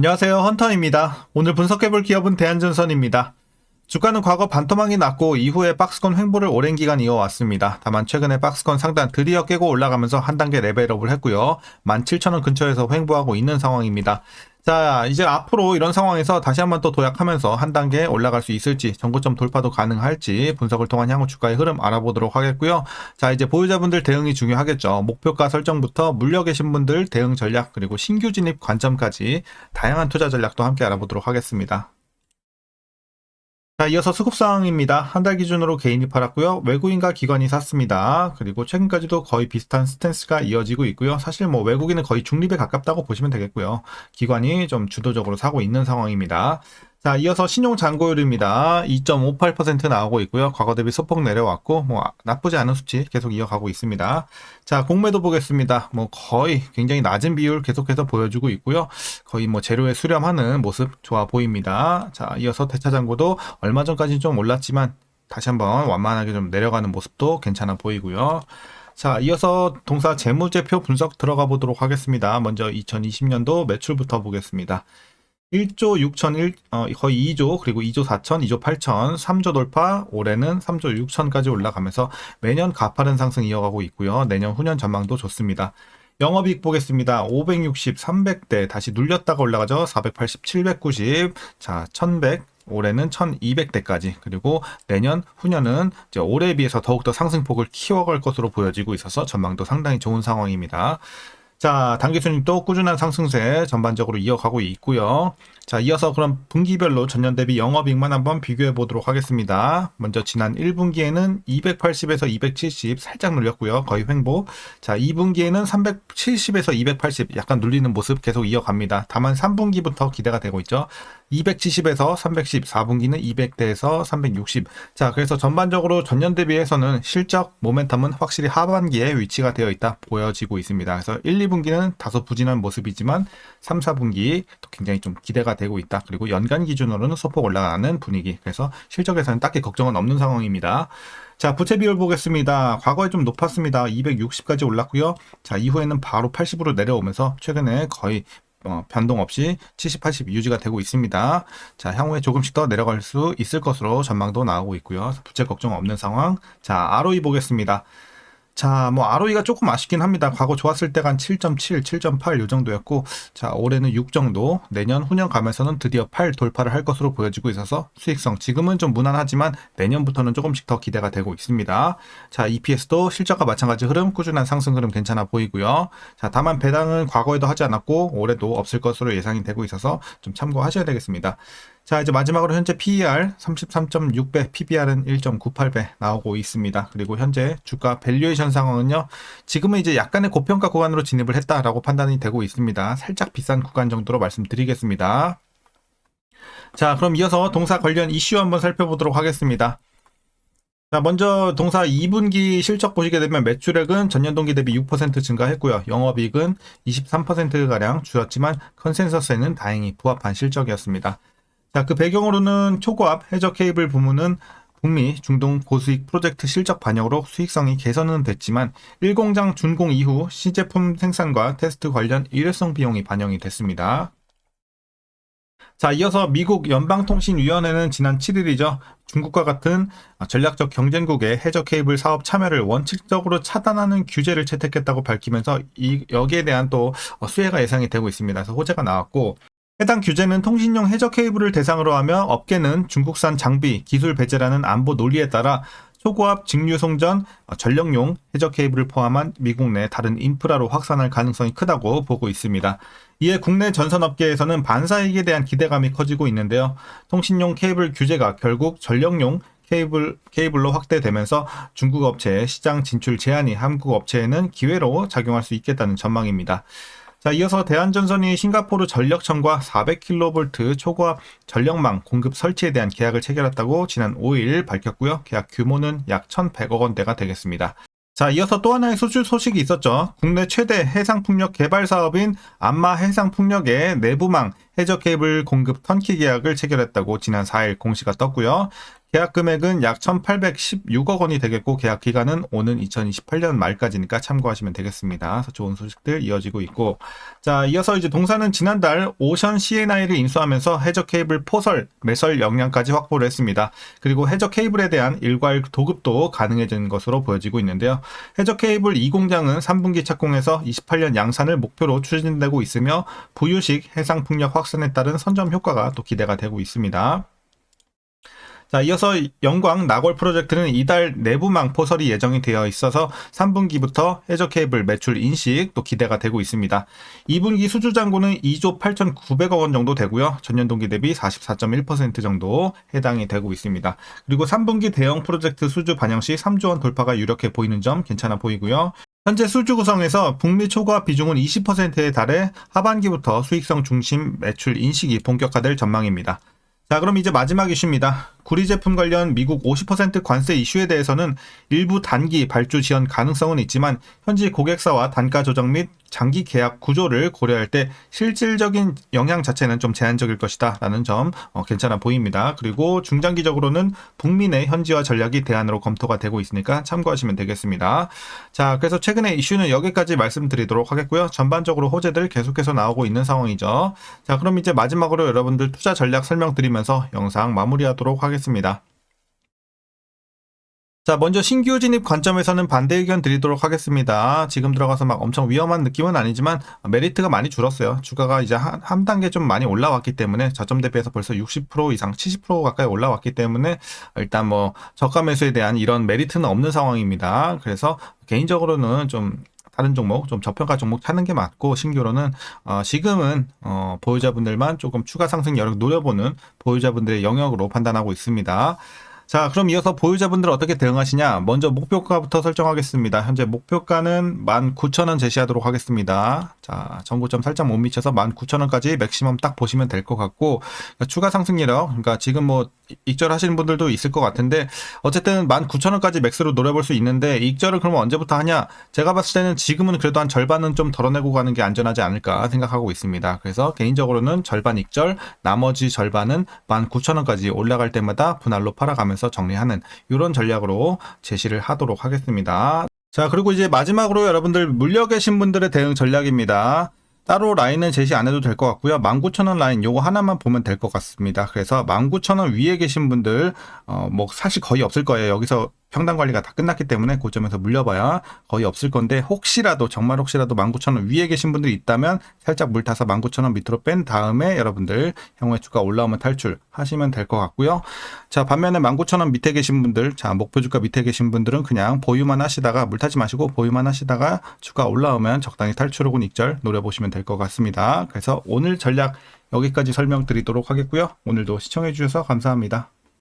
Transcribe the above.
안녕하세요, 헌터입니다. 오늘 분석해볼 기업은 대한전선입니다. 주가는 과거 반토막이 났고 이후에 박스권 횡보를 오랜 기간 이어왔습니다. 다만 최근에 박스권 상단 드디어 깨고 올라가면서 한 단계 레벨업을 했고요. 17,000원 근처에서 횡보하고 있는 상황입니다. 자, 이제 앞으로 이런 상황에서 다시 한번 또 도약하면서 한 단계 올라갈 수 있을지, 정고점 돌파도 가능할지 분석을 통한 향후 주가의 흐름 알아보도록 하겠고요. 자, 이제 보유자분들 대응이 중요하겠죠. 목표가 설정부터 물려 계신 분들 대응 전략, 그리고 신규 진입 관점까지 다양한 투자 전략도 함께 알아보도록 하겠습니다. 자, 이어서 수급상황입니다. 한 달 기준으로 개인이 팔았고요. 외국인과 기관이 샀습니다. 그리고 최근까지도 거의 비슷한 스탠스가 이어지고 있고요. 사실 뭐 외국인은 거의 중립에 가깝다고 보시면 되겠고요. 기관이 좀 주도적으로 사고 있는 상황입니다. 자, 이어서 신용 잔고율입니다. 2.58% 나오고 있고요. 과거 대비 소폭 내려왔고 뭐 나쁘지 않은 수치 계속 이어가고 있습니다. 자, 공매도 보겠습니다. 뭐 거의 굉장히 낮은 비율 계속해서 보여주고 있고요. 거의 뭐 재료에 수렴하는 모습 좋아 보입니다. 자, 이어서 대차 잔고도 얼마 전까지는 좀 올랐지만 다시 한번 완만하게 좀 내려가는 모습도 괜찮아 보이고요. 자, 이어서 동사 재무제표 분석 들어가 보도록 하겠습니다. 먼저 2020년도 매출부터 보겠습니다. 1조 6천 거의 2조, 그리고 2조 4천, 2조 8천, 3조 돌파, 올해는 3조 6천까지 올라가면서 매년 가파른 상승 이어가고 있고요. 내년 후년 전망도 좋습니다. 영업이익 보겠습니다. 560, 300대 다시 눌렸다가 올라가죠. 480, 790, 자, 1100, 올해는 1200대까지, 그리고 내년 후년은 이제 올해에 비해서 더욱더 상승폭을 키워갈 것으로 보여지고 있어서 전망도 상당히 좋은 상황입니다. 자, 당기순이익도 꾸준한 상승세 전반적으로 이어가고 있고요. 자, 이어서 그럼 분기별로 전년 대비 영업이익만 한번 비교해 보도록 하겠습니다. 먼저 지난 1분기에는 280에서 270 살짝 눌렸고요. 거의 횡보. 자, 2분기에는 370에서 280 약간 눌리는 모습 계속 이어갑니다. 다만 3분기부터 기대가 되고 있죠. 270에서 310, 4분기는 200대에서 360. 자, 그래서 전반적으로 전년 대비해서는 실적 모멘텀은 확실히 하반기에 위치가 되어 있다 보여지고 있습니다. 그래서 1, 2분기는 다소 부진한 모습이지만 3, 4분기 또 굉장히 좀 기대가 되고 있다. 그리고 연간 기준으로는 소폭 올라가는 분위기. 그래서 실적에서는 딱히 걱정은 없는 상황입니다. 자, 부채 비율 보겠습니다. 과거에 좀 높았습니다. 260까지 올랐고요. 자, 이후에는 바로 80으로 내려오면서 최근에 거의 변동 없이 70, 80 유지가 되고 있습니다. 자, 향후에 조금씩 더 내려갈 수 있을 것으로 전망도 나오고 있고요. 부채 걱정 없는 상황. 자, ROE 보겠습니다. 자, 뭐 ROE가 조금 아쉽긴 합니다. 과거 좋았을 때가 한 7.7, 7.8 요 정도였고, 자, 올해는 6 정도, 내년 후년 가면서는 드디어 8 돌파를 할 것으로 보여지고 있어서 수익성 지금은 좀 무난하지만 내년부터는 조금씩 더 기대가 되고 있습니다. 자, EPS도 실적과 마찬가지 흐름, 꾸준한 상승 흐름 괜찮아 보이고요. 자, 다만 배당은 과거에도 하지 않았고 올해도 없을 것으로 예상이 되고 있어서 좀 참고하셔야 되겠습니다. 자, 이제 마지막으로 현재 PER 33.6배, PBR은 1.98배 나오고 있습니다. 그리고 현재 주가 밸류에이션 상황은요, 지금은 이제 약간의 고평가 구간으로 진입을 했다라고 판단이 되고 있습니다. 살짝 비싼 구간 정도로 말씀드리겠습니다. 자, 그럼 이어서 동사 관련 이슈 한번 살펴보도록 하겠습니다. 자, 먼저 동사 2분기 실적 보시게 되면 매출액은 전년 동기 대비 6% 증가했고요. 영업이익은 23%가량 줄었지만 컨센서스에는 다행히 부합한 실적이었습니다. 자, 그 배경으로는 초고압 해저 케이블 부문은 북미 중동 고수익 프로젝트 실적 반영으로 수익성이 개선은 됐지만 1공장 준공 이후 시제품 생산과 테스트 관련 일회성 비용이 반영이 됐습니다. 자, 이어서 미국 연방통신위원회는 지난 7일이죠. 중국과 같은 전략적 경쟁국의 해저 케이블 사업 참여를 원칙적으로 차단하는 규제를 채택했다고 밝히면서 여기에 대한 또 수혜가 예상이 되고 있습니다. 그래서 호재가 나왔고, 해당 규제는 통신용 해저 케이블을 대상으로 하며 업계는 중국산 장비, 기술 배제라는 안보 논리에 따라 초고압 직류 송전, 전력용 해저 케이블을 포함한 미국 내 다른 인프라로 확산할 가능성이 크다고 보고 있습니다. 이에 국내 전선업계에서는 반사이익에 대한 기대감이 커지고 있는데요. 통신용 케이블 규제가 결국 전력용 케이블로 확대되면서 중국 업체의 시장 진출 제한이 한국 업체에는 기회로 작용할 수 있겠다는 전망입니다. 자, 이어서 대한전선이 싱가포르 전력청과 400kV 초고압 전력망 공급 설치에 대한 계약을 체결했다고 지난 5일 밝혔고요. 계약 규모는 약 1,100억 원대가 되겠습니다. 자, 이어서 또 하나의 수출 소식이 있었죠. 국내 최대 해상풍력 개발 사업인 안마 해상풍력의 내부망 해저 케이블 공급 턴키 계약을 체결했다고 지난 4일 공시가 떴고요. 계약 금액은 약 1,816억 원이 되겠고 계약 기간은 오는 2028년 말까지니까 참고하시면 되겠습니다. 그래서 좋은 소식들 이어지고 있고, 자, 이어서 이제 동사는 지난달 오션 CNI를 인수하면서 해저 케이블 포설, 매설 역량까지 확보를 했습니다. 그리고 해저 케이블에 대한 일괄 도급도 가능해진 것으로 보여지고 있는데요. 해저 케이블 2공장은 3분기 착공해서 28년 양산을 목표로 추진되고 있으며 부유식 해상 풍력 확산에 따른 선점 효과가 또 기대가 되고 있습니다. 자, 이어서 영광 나골 프로젝트는 이달 내부망 포설이 예정이 되어 있어서 3분기부터 해저 케이블 매출 인식 또 기대가 되고 있습니다. 2분기 수주 잔고는 2조 8,900억 원 정도 되고요. 전년 동기 대비 44.1% 정도 해당이 되고 있습니다. 그리고 3분기 대형 프로젝트 수주 반영 시 3조 원 돌파가 유력해 보이는 점 괜찮아 보이고요. 현재 수주 구성에서 북미 초과 비중은 20%에 달해 하반기부터 수익성 중심 매출 인식이 본격화될 전망입니다. 자, 그럼 이제 마지막 이슈입니다. 구리 제품 관련 미국 50% 관세 이슈에 대해서는 일부 단기 발주 지연 가능성은 있지만 현지 고객사와 단가 조정 및 장기 계약 구조를 고려할 때 실질적인 영향 자체는 좀 제한적일 것이다 라는 점 괜찮아 보입니다. 그리고 중장기적으로는 북미 내 현지화 전략이 대안으로 검토가 되고 있으니까 참고하시면 되겠습니다. 자, 그래서 최근에 이슈는 여기까지 말씀드리도록 하겠고요. 전반적으로 호재들 계속해서 나오고 있는 상황이죠. 자, 그럼 이제 마지막으로 여러분들 투자 전략 설명드리면서 영상 마무리하도록 하겠습니다. 자, 먼저 신규 진입 관점에서는 반대 의견 드리도록 하겠습니다. 지금 들어가서 막 엄청 위험한 느낌은 아니지만 메리트가 많이 줄었어요. 주가가 이제 한 단계 좀 많이 올라왔기 때문에 저점 대비해서 벌써 60% 이상 70% 가까이 올라왔기 때문에 일단 뭐 저가 매수에 대한 이런 메리트는 없는 상황입니다. 그래서 개인적으로는 좀 다른 종목, 좀 저평가 종목 찾는 게 맞고, 신규로는 지금은 보유자분들만 조금 추가 상승 여력 노려보는 보유자분들의 영역으로 판단하고 있습니다. 자, 그럼 이어서 보유자분들 어떻게 대응하시냐? 먼저 목표가부터 설정하겠습니다. 현재 목표가는 19,000원 제시하도록 하겠습니다. 자, 전고점 살짝 못 미쳐서 19,000원까지 맥시멈 딱 보시면 될 것 같고, 그러니까 추가 상승이력, 그러니까 지금 뭐 익절 하시는 분들도 있을 것 같은데, 어쨌든 19,000원까지 맥스로 노려볼 수 있는데, 익절을 그러면 언제부터 하냐? 제가 봤을 때는 지금은 그래도 한 절반은 좀 덜어내고 가는 게 안전하지 않을까 생각하고 있습니다. 그래서 개인적으로는 절반 익절, 나머지 절반은 19,000원까지 올라갈 때마다 분할로 팔아가면서 정리하는 이런 전략으로 제시를 하도록 하겠습니다. 자, 그리고 이제 마지막으로 여러분들 물려 계신 분들의 대응 전략입니다. 따로 라인은 제시 안 해도 될 것 같고요. 19,000원 라인 요거 하나만 보면 될 것 같습니다. 그래서 19,000원 위에 계신 분들 뭐 사실 거의 없을 거예요. 여기서 평단 관리가 다 끝났기 때문에 고점에서 물려봐야 거의 없을 건데, 혹시라도 정말 혹시라도 19,000원 위에 계신 분들이 있다면 살짝 물 타서 19,000원 밑으로 뺀 다음에 여러분들 향후에 주가 올라오면 탈출하시면 될 것 같고요. 자, 반면에 19,000원 밑에 계신 분들, 자, 목표 주가 밑에 계신 분들은 그냥 보유만 하시다가 물 타지 마시고 보유만 하시다가 주가 올라오면 적당히 탈출 혹은 익절 노려보시면 될 것 같습니다. 그래서 오늘 전략 여기까지 설명드리도록 하겠고요. 오늘도 시청해 주셔서 감사합니다.